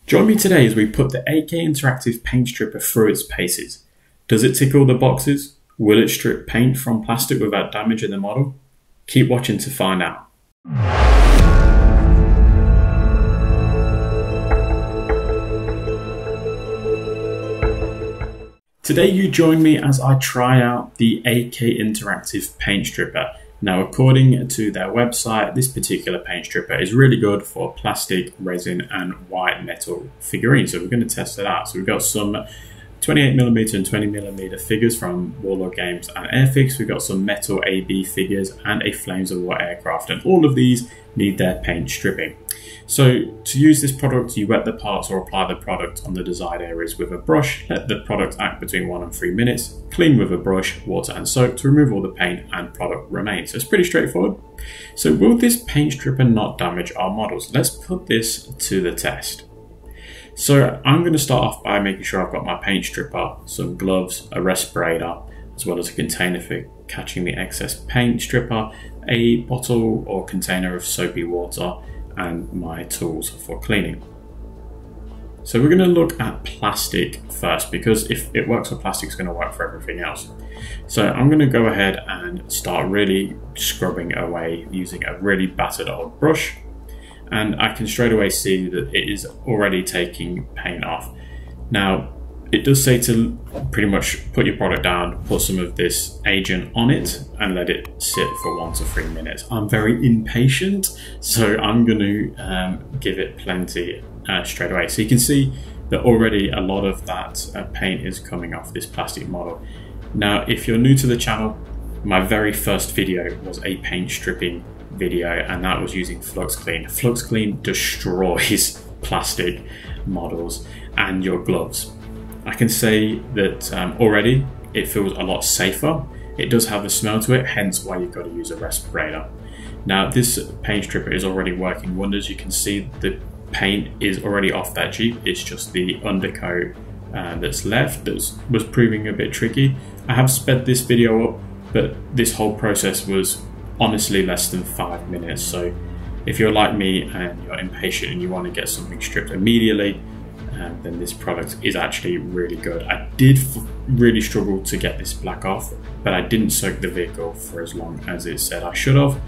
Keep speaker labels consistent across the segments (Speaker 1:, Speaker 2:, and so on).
Speaker 1: Join me today as we put the AK Interactive paint stripper through its paces. Does it tick all the boxes? Will it strip paint from plastic without damaging the model? Keep watching to find out. Today you join me as I try out the AK Interactive paint stripper. Now, according to their website, this particular paint stripper is really good for plastic, resin and white metal figurines. So we're going to test it out. So we've got some 28mm and 20mm figures from Wargaming and Airfix. We've got some metal AB figures and a Flames of War aircraft, and all of these need their paint stripping. So to use this product, you wet the parts or apply the product on the desired areas with a brush, let the product act between 1 and 3 minutes, clean with a brush, water and soap to remove all the paint and product remains. So it's pretty straightforward. So will this paint stripper not damage our models? Let's put this to the test. So I'm going to start off by making sure I've got my paint stripper, some gloves, a respirator, as well as a container for catching the excess paint stripper, a bottle or container of soapy water, and my tools for cleaning. So we're going to look at plastic first, because if it works for plastic, it's going to work for everything else. So I'm going to go ahead and start really scrubbing away using a really battered old brush. And I can straight away see that it is already taking paint off. Now, it does say to pretty much put your product down, put some of this agent on it and let it sit for 1 to 3 minutes. I'm very impatient, so I'm going to give it plenty straight away. So you can see that already a lot of that paint is coming off this plastic model. Now, if you're new to the channel, my very first video was a paint stripping video, and that was using Flux Clean. Flux Clean destroys plastic models and your gloves. I can say that already it feels a lot safer. It does have a smell to it, hence why you've got to use a respirator. Now, this paint stripper is already working wonders. You can see the paint is already off that Jeep. It's just the undercoat that's left that was proving a bit tricky. I have sped this video up, but this whole process was honestly less than 5 minutes. So if you're like me and you're impatient and you want to get something stripped immediately, then this product is actually really good. I did really struggle to get this black off, but I didn't soak the vehicle for as long as it said I should have.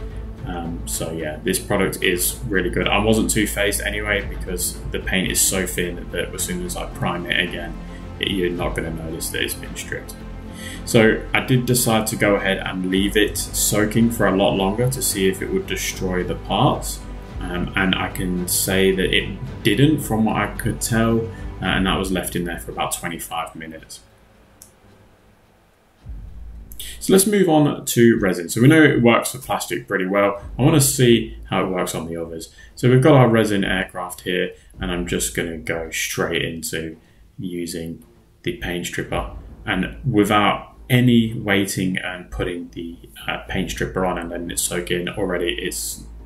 Speaker 1: So yeah, this product is really good. I wasn't too phased anyway, because the paint is so thin that as soon as I prime it again, you're not going to notice that it's been stripped. So I did decide to go ahead and leave it soaking for a lot longer to see if it would destroy the parts. And I can say that it didn't, from what I could tell, and that was left in there for about 25 minutes. So let's move on to resin. So we know it works for plastic pretty well. I want to see how it works on the others. So we've got our resin aircraft here, and I'm just going to go straight into using the paint stripper, and without any waiting and putting the paint stripper on and letting it soak in, already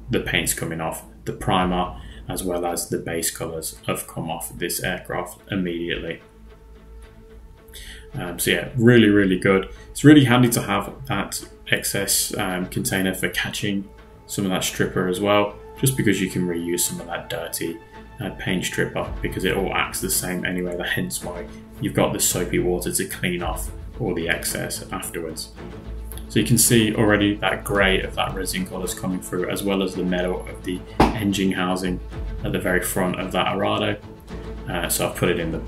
Speaker 1: the paint's coming off. The primer as well as the base colors have come off this aircraft immediately. So yeah, really good. It's really handy to have that excess container for catching some of that stripper as well, just because you can reuse some of that dirty paint stripper, because it all acts the same anyway. Hence why you've got the soapy water to clean off all the excess afterwards. So you can see already that grey of that resin colours coming through, as well as the metal of the engine housing at the very front of that Arado. So I've put it in the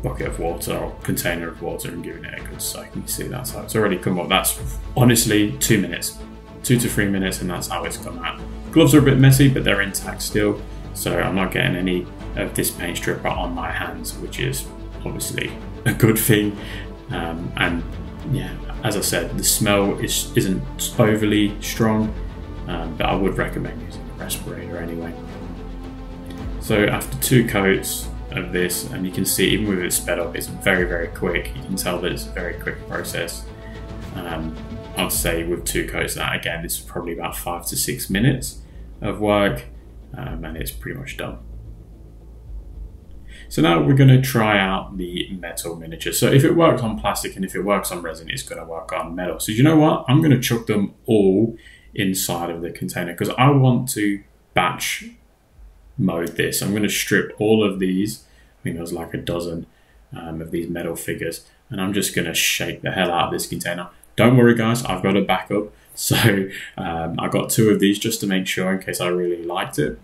Speaker 1: bucket of water or container of water and given it a good soak. You can see that's how it's already come up. That's honestly 2 minutes, 2 to 3 minutes, and that's how it's come out. Gloves are a bit messy, but they're intact still. So I'm not getting any of this paint stripper on my hands, which is obviously a good thing. And yeah, as I said, the smell isn't overly strong, but I would recommend using a respirator anyway. So after 2 coats of this, and you can see even with it sped up, it's very quick. You can tell that it's a very quick process. I'd say with 2 coats of that, again, this is probably about 5 to 6 minutes of work, and it's pretty much done. So now we're going to try out the metal miniature. So if it works on plastic and if it works on resin, it's going to work on metal. So you know what? I'm going to chuck them all inside of the container, because I want to batch mode this. I'm going to strip all of these. I think there's like a dozen of these metal figures, and I'm just going to shake the hell out of this container. Don't worry guys, I've got a backup. So I got 2 of these just to make sure in case I really liked it.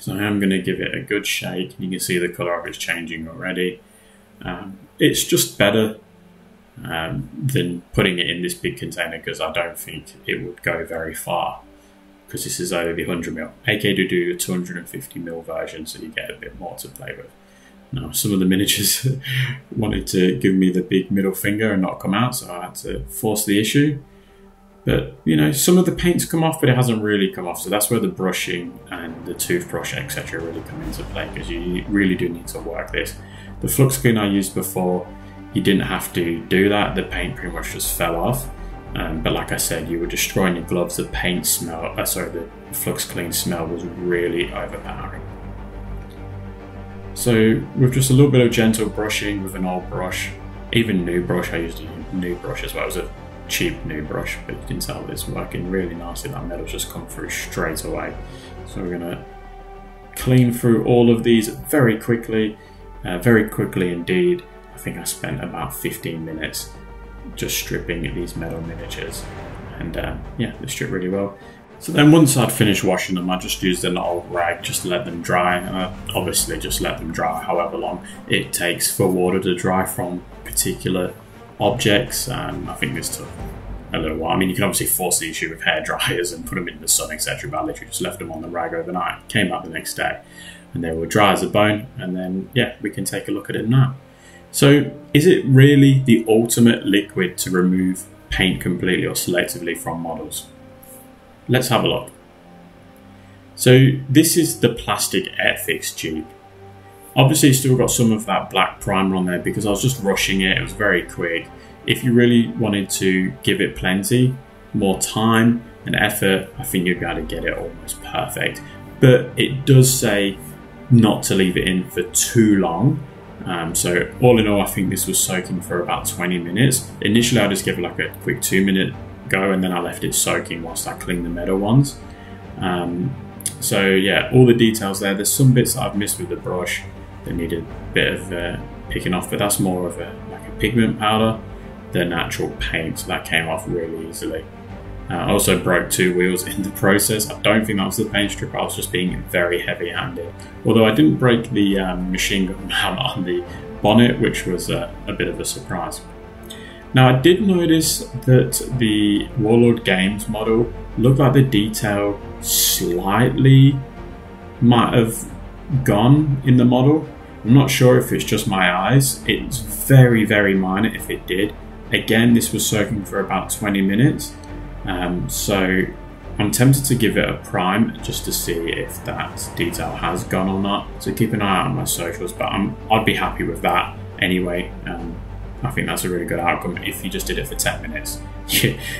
Speaker 1: So I am going to give it a good shake. You can see the colour of it's changing already. It's just better than putting it in this big container, because I don't think it would go very far, because this is only 100ml. AK do a 250ml version, so you get a bit more to play with. Now, some of the miniatures wanted to give me the big middle finger and not come out, so I had to force the issue. But, you know, some of the paint's come off, but it hasn't really come off. So that's where the brushing and the toothbrush, etc. really come into play, because you really do need to work this. The flux clean I used before, you didn't have to do that. The paint pretty much just fell off. But like I said, you were destroying your gloves. The paint smell, the flux clean smell was really overpowering. So with just a little bit of gentle brushing with an old brush, even new brush, I used a new brush as well. It was a cheap new brush, but you can tell it's working really nicely. That metal's just come through straight away. So we're gonna clean through all of these very quickly indeed. I think I spent about 15 minutes just stripping these metal miniatures, and yeah, they strip really well. So then once I'd finished washing them, I just used an old rag just to let them dry, and I obviously just let them dry however long it takes for water to dry from particular objects. I think this took a little while. I mean, you can obviously force the issue with hair dryers and put them in the sun, etc., but I literally just left them on the rag overnight, came out the next day, and they were dry as a bone. And then, yeah, we can take a look at it now. So, is it really the ultimate liquid to remove paint completely or selectively from models? Let's have a look. So, this is the plastic Airfix tube. Obviously, still got some of that black primer on there because I was just rushing it. It was very quick. If you really wanted to give it plenty more time and effort, I think you'd be able to get it almost perfect. But it does say not to leave it in for too long. So all in all, I think this was soaking for about 20 minutes. Initially, I just gave it like a quick 2-minute go, and then I left it soaking whilst I cleaned the metal ones. So yeah, all the details there. There's some bits that I've missed with the brush that needed a bit of picking off, but that's more of like a pigment powder than actual paint, so that came off really easily. I also broke 2 wheels in the process. I don't think that was the paint strip. I was just being very heavy-handed. Although I didn't break the machine gun mount on the bonnet, which was a bit of a surprise. Now, I did notice that the Warlord Games model looked like the detail slightly might have gone in the model. I'm not sure if it's just my eyes. It's very, very minor if it did. Again, this was soaking for about 20 minutes. So I'm tempted to give it a prime just to see if that detail has gone or not. So keep an eye out on my socials, but I'd be happy with that anyway. I think that's a really good outcome. If you just did it for 10 minutes,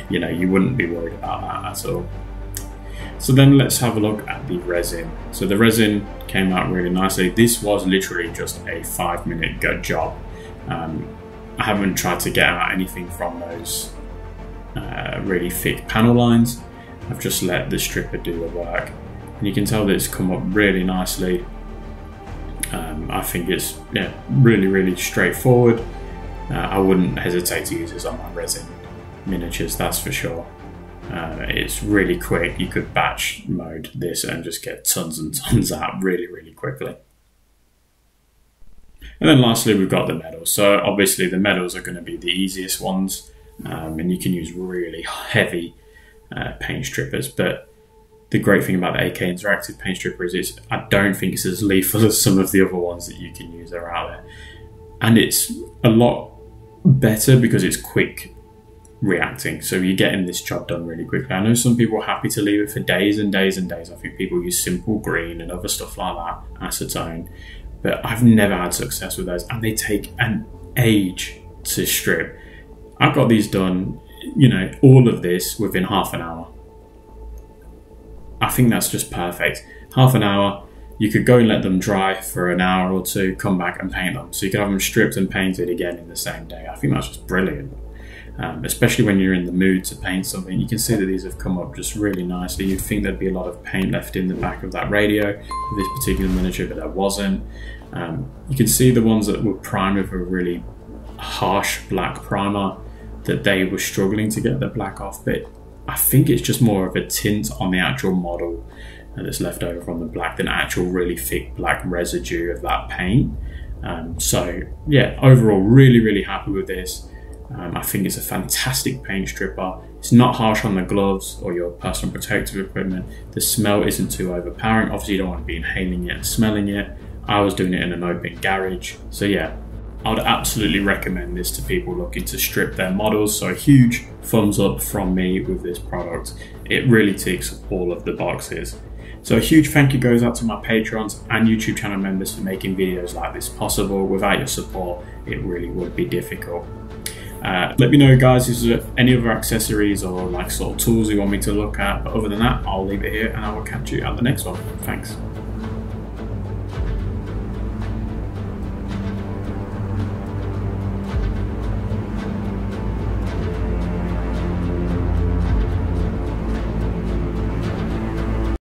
Speaker 1: you know, you wouldn't be worried about that at all. So then let's have a look at the resin. So the resin came out really nicely. This was literally just a 5-minute good job. I haven't tried to get out anything from those really thick panel lines. I've just let the stripper do the work, and you can tell that it's come up really nicely. I think it's really straightforward. I wouldn't hesitate to use this on my resin miniatures, that's for sure. It's really quick. You could batch mode this and just get tons and tons out really quickly. And then lastly, we've got the metals. So obviously the metals are going to be the easiest ones, and you can use really heavy paint strippers. But the great thing about the AK Interactive paint stripper is I don't think it's as lethal as some of the other ones that you can use that are out there. And it's a lot better because it's quick reacting, so you're getting this job done really quickly. I know some people are happy to leave it for days and days and days. I think people use simple green and other stuff like that, acetone, but I've never had success with those, and they take an age to strip. I've got these done, you know, all of this within half an hour. I think that's just perfect. Half an hour, you could go and let them dry for an hour or two, come back and paint them. So you could have them stripped and painted again in the same day. I think that's just brilliant. especially when you're in the mood to paint something. You can see that these have come up just really nicely. You'd think there'd be a lot of paint left in the back of that radio with this particular miniature, but there wasn't. You can see the ones that were primed with a really harsh black primer, that they were struggling to get the black off, but I think it's just more of a tint on the actual model that's left over from the black than actual really thick black residue of that paint. So yeah, overall really happy with this. I think it's a fantastic paint stripper. It's not harsh on the gloves or your personal protective equipment. The smell isn't too overpowering. Obviously you don't want to be inhaling it and smelling it. I was doing it in an open garage. So yeah, I would absolutely recommend this to people looking to strip their models. So a huge thumbs up from me with this product. It really ticks all of the boxes. So a huge thank you goes out to my patrons and YouTube channel members for making videos like this possible. Without your support, it really would be difficult. Let me know, guys, if there's any other accessories or like sort of tools you want me to look at. But other than that, I'll leave it here and I will catch you at the next one. Thanks.